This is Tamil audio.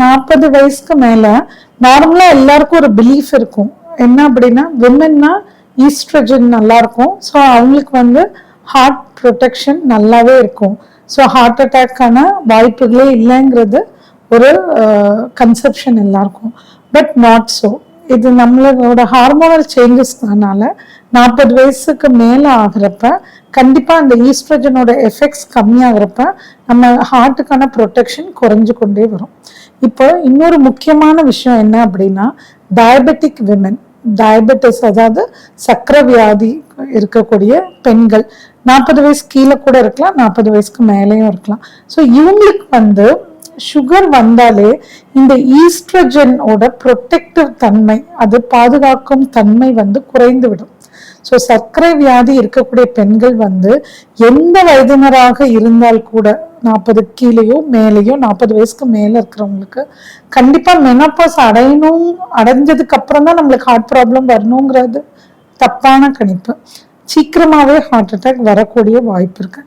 40 வயசுக்கு மேல நார்மலா எல்லாருக்கும் ஒரு பிலீஃப் இருக்கும். என்ன அப்படின்னா, விமென்னா ஈஸ்ட்ரஜன் நல்லா இருக்கும். ஸோ அவங்களுக்கு வந்து ஹார்ட் ப்ரொடெக்ஷன் நல்லாவே இருக்கும். ஸோ ஹார்ட் அட்டாக்கான வாய்ப்புகளே இல்லைங்கிறது ஒரு கன்செப்ஷன் எல்லாருக்கும். But not so. இது நம்மளோட ஹார்மோனல் சேஞ்சஸ்னால 40 வயசுக்கு மேலே ஆகிறப்ப கண்டிப்பாக அந்த ஈஸ்ட்ரஜனோட எஃபெக்ட்ஸ் கம்மியாகிறப்ப நம்ம ஹார்ட்டுக்கான ப்ரொடெக்ஷன் குறைஞ்சு கொண்டே வரும். இப்போ இன்னொரு முக்கியமான விஷயம் என்ன அப்படின்னா, டயபெட்டிக் விமன், டயபெட்டிஸ் அதாவது சர்க்கரை வியாதி இருக்கக்கூடிய பெண்கள் 40 வயசு கீழே கூட இருக்கலாம், 40 வயசுக்கு மேலேயும் இருக்கலாம். ஸோ இவங்களுக்கு வந்து சுகர் வந்தாலே இந்த ஈஸ்ட்ரஜனோட ப்ரொடெக்டிவ் தன்மை, அது பாதுகாக்கும் தன்மை வந்து குறைந்து விடும். ஸோ சர்க்கரை வியாதி இருக்கக்கூடிய பெண்கள் வந்து எந்த வயதினராக இருந்தால் கூட 40 கீழேயோ மேலேயோ 40 வயசுக்கு மேலே இருக்கிறவங்களுக்கு கண்டிப்பாக மெனோபாஸ் அடைஞ்சதுக்கு அப்புறம் தான் நம்மளுக்கு ஹார்ட் ப்ராப்ளம் வரணுங்கிறது தப்பான கணிப்பு. சீக்கிரமாகவே ஹார்ட் அட்டாக் வரக்கூடிய வாய்ப்பு இருக்கு.